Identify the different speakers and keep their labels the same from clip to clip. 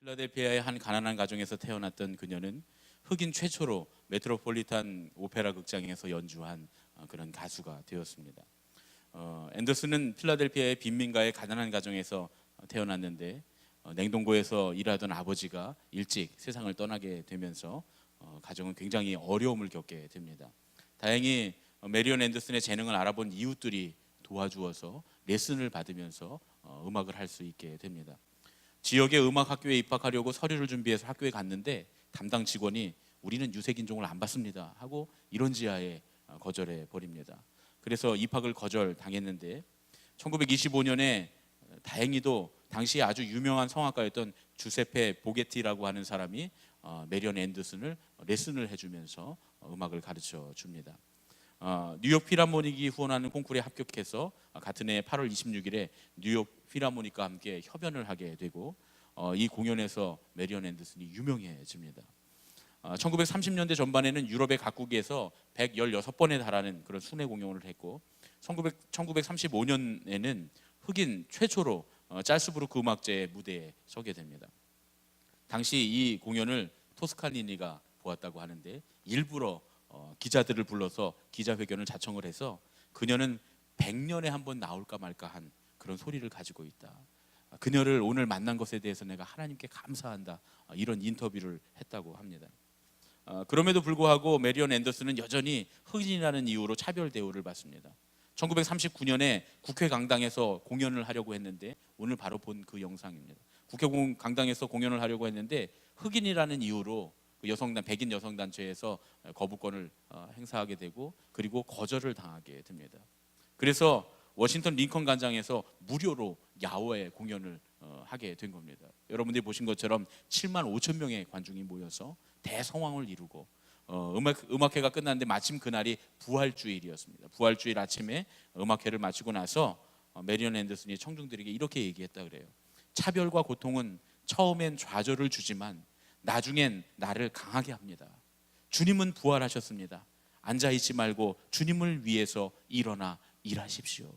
Speaker 1: 필라델피아의 한 가난한 가정에서 태어났던 그녀는 흑인 최초로 메트로폴리탄 오페라 극장에서 연주한 그런 가수가 되었습니다. 앤더슨은 필라델피아의 빈민가의 가난한 가정에서 태어났는데 냉동고에서 일하던 아버지가 일찍 세상을 떠나게 되면서 가정은 굉장히 어려움을 겪게 됩니다. 다행히 메리온 앤더슨의 재능을 알아본 이웃들이 도와주어서 레슨을 받으면서 음악을 할 수 있게 됩니다. 지역의 음악 학교에 입학하려고 서류를 준비해서 학교에 갔는데 담당 직원이 우리는 유색인종을 안 받습니다 하고 이런지하에 거절해 버립니다. 그래서 입학을 거절당했는데 1925년에 다행히도 당시에 아주 유명한 성악가였던 주세페 보게티라고 하는 사람이 메리온 앤더슨을 레슨을 해주면서 음악을 가르쳐 줍니다. 뉴욕 필하모닉이 후원하는 콩쿠르에 합격해서 같은 해 8월 26일에 뉴욕 필하모닉과 함께 협연을 하게 되고 이 공연에서 메리온 앤더슨이 유명해집니다. 1930년대 전반에는 유럽의 각국에서 116번에 달하는 그런 순회 공연을 했고 1935년에는 흑인 최초로 짤스부르크 음악제의 무대에 서게 됩니다. 당시 이 공연을 토스카니니가 보았다고 하는데 일부러 기자들을 불러서 기자회견을 자청을 해서 그녀는 100년에 한 번 나올까 말까 한 그런 소리를 가지고 있다. 그녀를 오늘 만난 것에 대해서 내가 하나님께 감사한다. 이런 인터뷰를 했다고 합니다. 그럼에도 불구하고 메리온 앤더슨은 여전히 흑인이라는 이유로 차별 대우를 받습니다. 1939년에 국회 강당에서 공연을 하려고 했는데 오늘 바로 본 그 영상입니다. 국회 강당에서 공연을 하려고 했는데 흑인이라는 이유로 여성단 백인 여성단체에서 거부권을 행사하게 되고 그리고 거절을 당하게 됩니다. 그래서 워싱턴 링컨 광장에서 무료로 야외 공연을 하게 된 겁니다. 여러분들이 보신 것처럼 7만 5천 명의 관중이 모여서 대성황을 이루고 음악회가 끝났는데 마침 그날이 부활주일이었습니다. 부활주일 아침에 음악회를 마치고 나서 메리온 앤더슨이 청중들에게 이렇게 얘기했다 그래요. 차별과 고통은 처음엔 좌절을 주지만 나중엔 나를 강하게 합니다. 주님은 부활하셨습니다. 앉아있지 말고 주님을 위해서 일어나 일하십시오.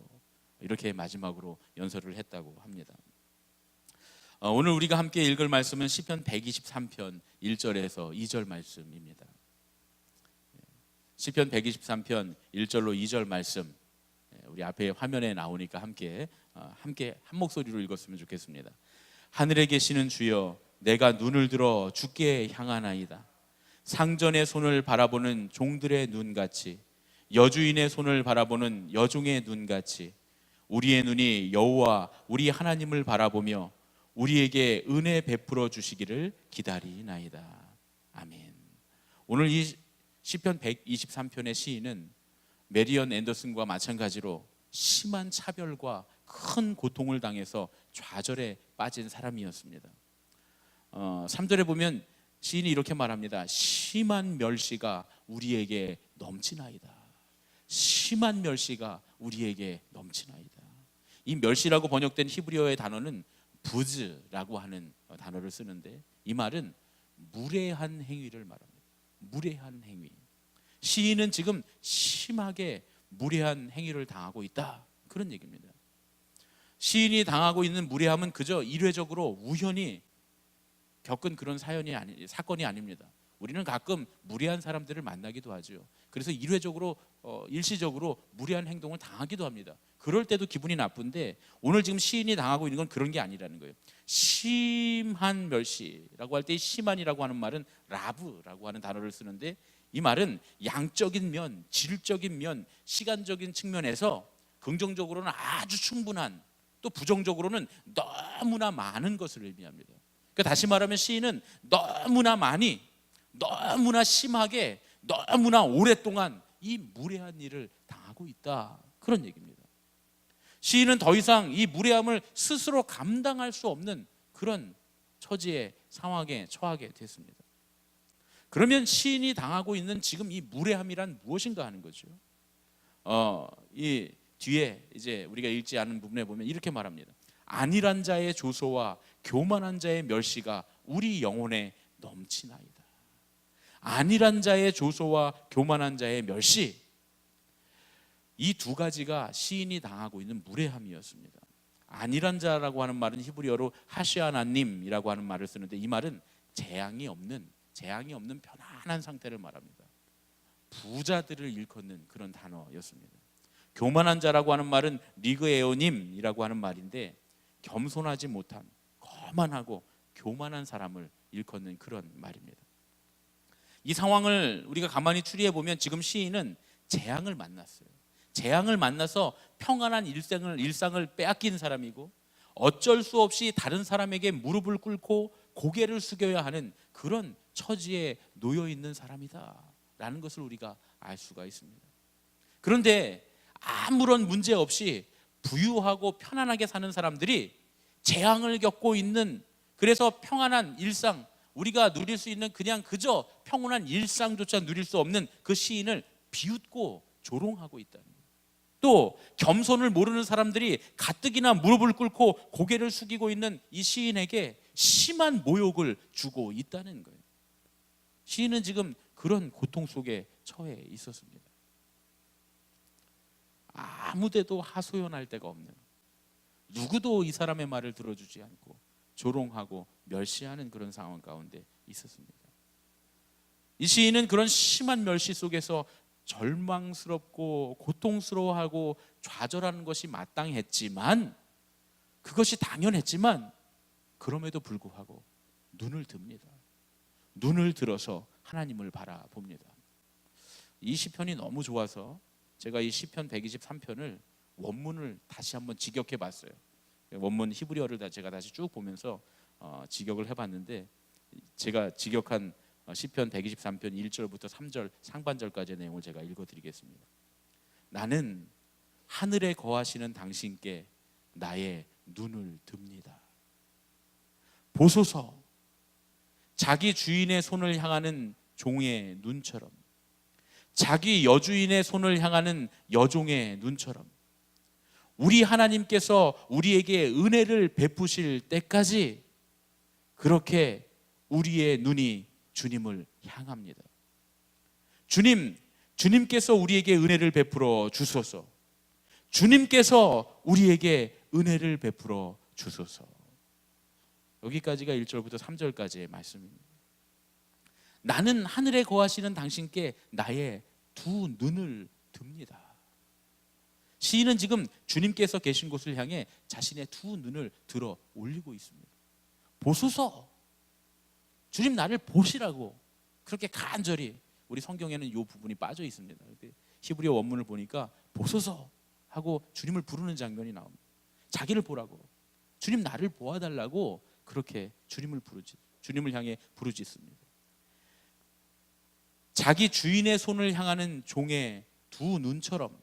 Speaker 1: 이렇게 마지막으로 연설을 했다고 합니다. 오늘 우리가 함께 읽을 말씀은 시편 123편 1절에서 2절 말씀입니다. 시편 123편 1절로 2절 말씀 우리 앞에 화면에 나오니까 함께 한 목소리로 읽었으면 좋겠습니다. 하늘에 계시는 주여 내가 눈을 들어 주께 향하나이다. 상전의 손을 바라보는 종들의 눈같이 여주인의 손을 바라보는 여종의 눈같이 우리의 눈이 여호와 우리 하나님을 바라보며 우리에게 은혜 베풀어 주시기를 기다리나이다. 아멘. 오늘 이 시편 123편의 시인은 메리온 앤더슨과 마찬가지로 심한 차별과 큰 고통을 당해서 좌절에 빠진 사람이었습니다. 3절에 보면 시인이 이렇게 말합니다. 심한 멸시가 우리에게 넘치나이다. 심한 멸시가 우리에게 넘치나이다. 이 멸시라고 번역된 히브리어의 단어는 부즈라고 하는 단어를 쓰는데 이 말은 무례한 행위를 말합니다. 무례한 행위. 시인은 지금 심하게 무례한 행위를 당하고 있다. 그런 얘기입니다. 시인이 당하고 있는 무례함은 그저 일회적으로 우연히 겪은 그런 사건이 아닙니다. 우리는 가끔 무례한 사람들을 만나기도 하죠. 그래서 일회적으로 일시적으로 무례한 행동을 당하기도 합니다. 그럴 때도 기분이 나쁜데 오늘 지금 시인이 당하고 있는 건 그런 게 아니라는 거예요. 심한 멸시라고 할 때 심한이라고 하는 말은 라브라고 하는 단어를 쓰는데 이 말은 양적인 면, 질적인 면, 시간적인 측면에서 긍정적으로는 아주 충분한 또 부정적으로는 너무나 많은 것을 의미합니다. 그러니까 다시 말하면 시인은 너무나 많이 너무나 심하게 너무나 오랫동안 이 무례한 일을 당하고 있다. 그런 얘기입니다. 시인은 더 이상 이 무례함을 스스로 감당할 수 없는 그런 처지의 상황에 처하게 됐습니다. 그러면 시인이 당하고 있는 지금 이 무례함이란 무엇인가 하는 거죠. 이 뒤에 이제 우리가 읽지 않은 부분에 보면 이렇게 말합니다. 안일한 자의 조소와 교만한 자의 멸시가 우리 영혼에 넘치나이다. 안일한 자의 조소와 교만한 자의 멸시, 이 두 가지가 시인이 당하고 있는 무례함이었습니다. 안일한 자라고 하는 말은 히브리어로 하시아나님이라고 하는 말을 쓰는데, 이 말은 재앙이 없는 편안한 상태를 말합니다. 부자들을 일컫는 그런 단어였습니다. 교만한 자라고 하는 말은 리그에오님이라고 하는 말인데, 겸손하지 못한, 거만하고 교만한 사람을 일컫는 그런 말입니다. 이 상황을 우리가 가만히 추리해 보면 지금 시인은 재앙을 만났어요. 재앙을 만나서 평안한 일상을 빼앗긴 사람이고, 어쩔 수 없이 다른 사람에게 무릎을 꿇고 고개를 숙여야 하는 그런 처지에 놓여 있는 사람이다라는 것을 우리가 알 수가 있습니다. 그런데 아무런 문제 없이 부유하고 편안하게 사는 사람들이 재앙을 겪고 있는, 그래서 평안한 일상, 우리가 누릴 수 있는 그냥 그저 평온한 일상조차 누릴 수 없는 그 시인을 비웃고 조롱하고 있다는 거예요. 또 겸손을 모르는 사람들이 가뜩이나 무릎을 꿇고 고개를 숙이고 있는 이 시인에게 심한 모욕을 주고 있다는 거예요. 시인은 지금 그런 고통 속에 처해 있었습니다. 아무데도 하소연할 데가 없는, 누구도 이 사람의 말을 들어주지 않고 조롱하고 멸시하는 그런 상황 가운데 있었습니다. 이 시인은 그런 심한 멸시 속에서 절망스럽고 고통스러워하고 좌절하는 것이 마땅했지만, 그것이 당연했지만, 그럼에도 불구하고 눈을 듭니다. 눈을 들어서 하나님을 바라봅니다. 이 시편이 너무 좋아서 제가 이 시편 123편을 원문을 다시 한번 직역해 봤어요. 원문 히브리어를 제가 다시 쭉 보면서 직역을 해봤는데, 제가 직역한 시편 123편 1절부터 3절 상반절까지의 내용을 제가 읽어드리겠습니다. 나는 하늘에 거하시는 당신께 나의 눈을 듭니다. 보소서, 자기 주인의 손을 향하는 종의 눈처럼, 자기 여주인의 손을 향하는 여종의 눈처럼, 우리 하나님께서 우리에게 은혜를 베푸실 때까지 그렇게 우리의 눈이 주님을 향합니다. 주님께서 우리에게 은혜를 베풀어 주소서. 주님께서 우리에게 은혜를 베풀어 주소서. 여기까지가 1절부터 3절까지의 말씀입니다. 나는 하늘에 거하시는 당신께 나의 두 눈을 듭니다. 시인은 지금 주님께서 계신 곳을 향해 자신의 두 눈을 들어 올리고 있습니다. 보소서, 주님 나를 보시라고 그렇게 간절히, 우리 성경에는 이 부분이 빠져 있습니다. 히브리어 원문을 보니까 보소서 하고 주님을 부르는 장면이 나옵니다. 자기를 보라고, 주님 나를 보아달라고 그렇게 주님을 향해 부르짖습니다. 자기 주인의 손을 향하는 종의 두 눈처럼,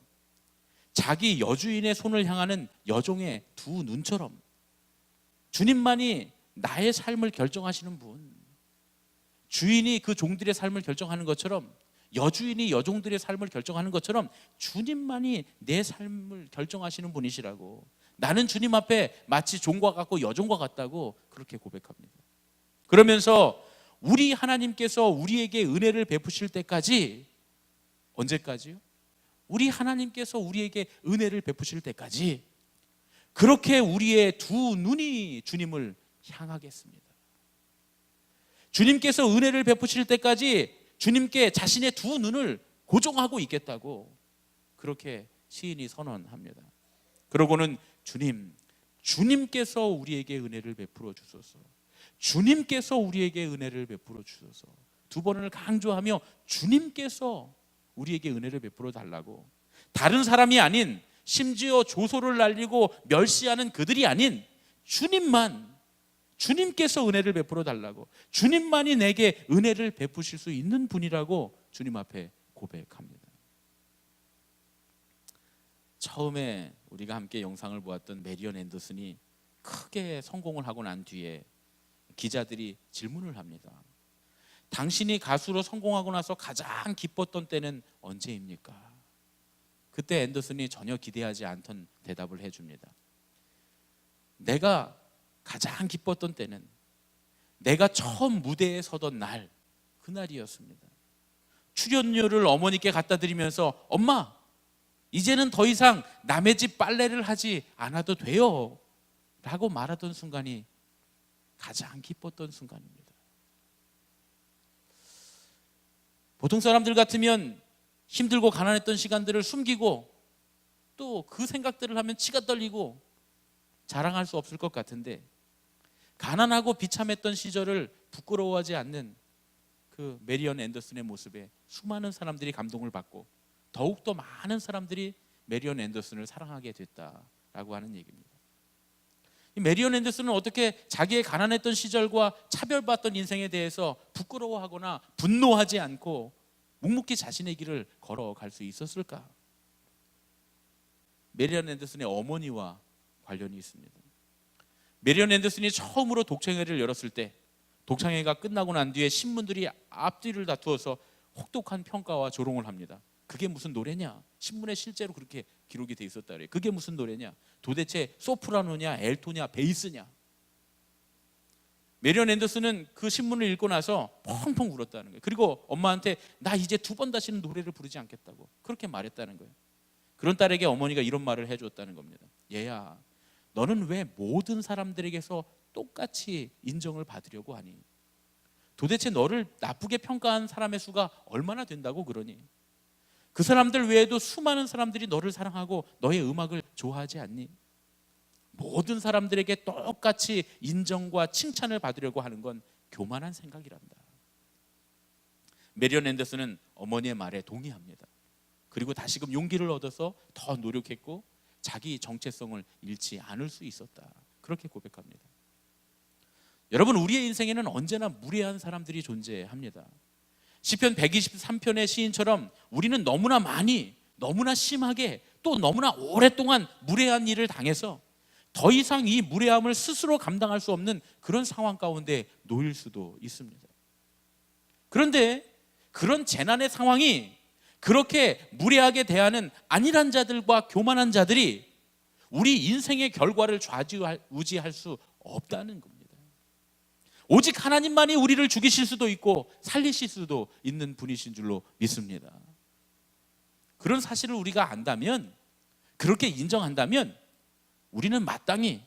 Speaker 1: 자기 여주인의 손을 향하는 여종의 두 눈처럼, 주님만이 나의 삶을 결정하시는 분, 주인이 그 종들의 삶을 결정하는 것처럼, 여주인이 여종들의 삶을 결정하는 것처럼 주님만이 내 삶을 결정하시는 분이시라고, 나는 주님 앞에 마치 종과 같고 여종과 같다고 그렇게 고백합니다. 그러면서 우리 하나님께서 우리에게 은혜를 베푸실 때까지, 언제까지요? 우리 하나님께서 우리에게 은혜를 베푸실 때까지 그렇게 우리의 두 눈이 주님을 향하겠습니다. 주님께서 은혜를 베푸실 때까지 주님께 자신의 두 눈을 고정하고 있겠다고 그렇게 시인이 선언합니다. 그러고는 주님께서 우리에게 은혜를 베풀어 주소서, 주님께서 우리에게 은혜를 베풀어 주소서, 두 번을 강조하며 주님께서 우리에게 은혜를 베풀어 달라고, 다른 사람이 아닌, 심지어 조소를 날리고 멸시하는 그들이 아닌 주님께서 은혜를 베풀어 달라고, 주님만이 내게 은혜를 베푸실 수 있는 분이라고 주님 앞에 고백합니다. 처음에 우리가 함께 영상을 보았던 메리언 앤더슨이 크게 성공을 하고 난 뒤에 기자들이 질문을 합니다. 당신이 가수로 성공하고 나서 가장 기뻤던 때는 언제입니까? 그때 앤더슨이 전혀 기대하지 않던 대답을 해줍니다. 내가 가장 기뻤던 때는 내가 처음 무대에 서던 날, 그날이었습니다. 출연료를 어머니께 갖다 드리면서, 엄마, 이제는 더 이상 남의 집 빨래를 하지 않아도 돼요, 라고 말하던 순간이 가장 기뻤던 순간입니다. 보통 사람들 같으면 힘들고 가난했던 시간들을 숨기고 또 그 생각들을 하면 치가 떨리고 자랑할 수 없을 것 같은데, 가난하고 비참했던 시절을 부끄러워하지 않는 그 메리언 앤더슨의 모습에 수많은 사람들이 감동을 받고 더욱더 많은 사람들이 메리언 앤더슨을 사랑하게 됐다라고 하는 얘기입니다. 이 메리언 앤더슨은 어떻게 자기의 가난했던 시절과 차별받던 인생에 대해서 부끄러워하거나 분노하지 않고 묵묵히 자신의 길을 걸어갈 수 있었을까? 메리언 앤더슨의 어머니와 관련이 있습니다. 메리언 앤더슨이 처음으로 독창회를 열었을 때, 독창회가 끝나고 난 뒤에 신문들이 앞뒤를 다투어서 혹독한 평가와 조롱을 합니다. 그게 무슨 노래냐? 신문에 실제로 그렇게 기록이 돼 있었다 그래요. 그게 무슨 노래냐? 도대체 소프라노냐, 엘토냐, 베이스냐? 메리언 앤더슨은 그 신문을 읽고 나서 펑펑 울었다는 거예요. 그리고 엄마한테 나 이제 2번 다시는 노래를 부르지 않겠다고 그렇게 말했다는 거예요. 그런 딸에게 어머니가 이런 말을 해줬다는 겁니다. 얘야, 너는 왜 모든 사람들에게서 똑같이 인정을 받으려고 하니? 도대체 너를 나쁘게 평가한 사람의 수가 얼마나 된다고 그러니? 그 사람들 외에도 수많은 사람들이 너를 사랑하고 너의 음악을 좋아하지 않니? 모든 사람들에게 똑같이 인정과 칭찬을 받으려고 하는 건 교만한 생각이란다. 메리언 앤더슨은 어머니의 말에 동의합니다. 그리고 다시금 용기를 얻어서 더 노력했고 자기 정체성을 잃지 않을 수 있었다. 그렇게 고백합니다. 여러분, 우리의 인생에는 언제나 무례한 사람들이 존재합니다. 시편 123편의 시인처럼 우리는 너무나 많이, 너무나 심하게, 또 너무나 오랫동안 무례한 일을 당해서 더 이상 이 무례함을 스스로 감당할 수 없는 그런 상황 가운데 놓일 수도 있습니다. 그런데 그런 재난의 상황이 그렇게 무례하게 대하는 안일한 자들과 교만한 자들이 우리 인생의 결과를 좌지우지할 수 없다는 겁니다. 오직 하나님만이 우리를 죽이실 수도 있고 살리실 수도 있는 분이신 줄로 믿습니다. 그런 사실을 우리가 안다면, 그렇게 인정한다면 우리는 마땅히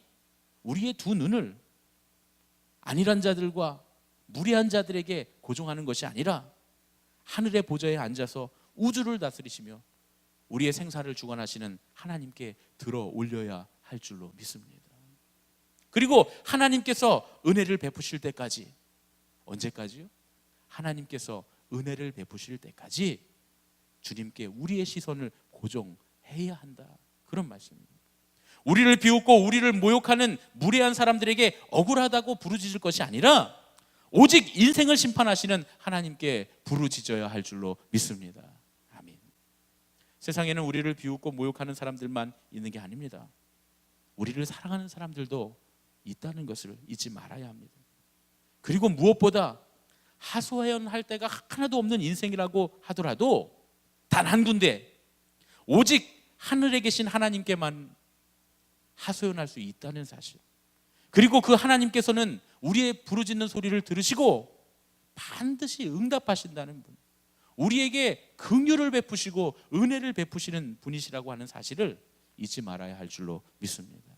Speaker 1: 우리의 두 눈을 안일한 자들과 무례한 자들에게 고정하는 것이 아니라 하늘의 보좌에 앉아서 우주를 다스리시며 우리의 생사를 주관하시는 하나님께 들어 올려야 할 줄로 믿습니다. 그리고 하나님께서 은혜를 베푸실 때까지, 언제까지요? 하나님께서 은혜를 베푸실 때까지 주님께 우리의 시선을 고정해야 한다, 그런 말씀입니다. 우리를 비웃고 우리를 모욕하는 무례한 사람들에게 억울하다고 부르짖을 것이 아니라 오직 인생을 심판하시는 하나님께 부르짖어야 할 줄로 믿습니다. 아멘. 세상에는 우리를 비웃고 모욕하는 사람들만 있는 게 아닙니다. 우리를 사랑하는 사람들도 있다는 것을 잊지 말아야 합니다. 그리고 무엇보다 하소연할 때가 하나도 없는 인생이라고 하더라도 단 한 군데, 오직 하늘에 계신 하나님께만 하소연할 수 있다는 사실, 그리고 그 하나님께서는 우리의 부르짖는 소리를 들으시고 반드시 응답하신다는 분, 우리에게 긍휼을 베푸시고 은혜를 베푸시는 분이시라고 하는 사실을 잊지 말아야 할 줄로 믿습니다.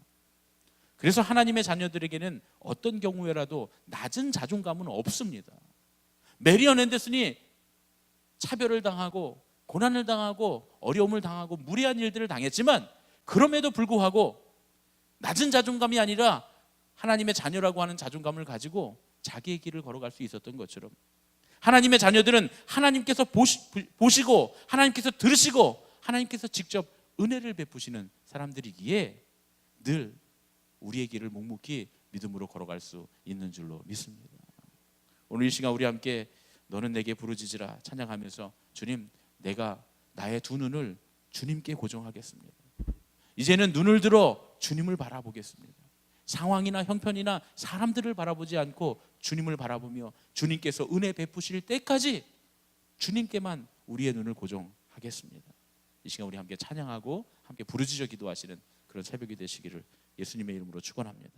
Speaker 1: 그래서 하나님의 자녀들에게는 어떤 경우에라도 낮은 자존감은 없습니다. 메리언 앤더슨이 차별을 당하고 고난을 당하고 어려움을 당하고 무례한 일들을 당했지만 그럼에도 불구하고 낮은 자존감이 아니라 하나님의 자녀라고 하는 자존감을 가지고 자기의 길을 걸어갈 수 있었던 것처럼, 하나님의 자녀들은 하나님께서 보시고 하나님께서 들으시고 하나님께서 직접 은혜를 베푸시는 사람들이기에 늘 우리의 길을 묵묵히 믿음으로 걸어갈 수 있는 줄로 믿습니다. 오늘 이 시간 우리 함께 너는 내게 부르짖으라 찬양하면서, 주님, 내가 나의 두 눈을 주님께 고정하겠습니다. 이제는 눈을 들어 주님을 바라보겠습니다. 상황이나 형편이나 사람들을 바라보지 않고 주님을 바라보며 주님께서 은혜 베푸실 때까지 주님께만 우리의 눈을 고정하겠습니다. 이 시간 우리 함께 찬양하고 함께 부르짖어 기도하시는 그런 새벽이 되시기를 예수님의 이름으로 축원합니다.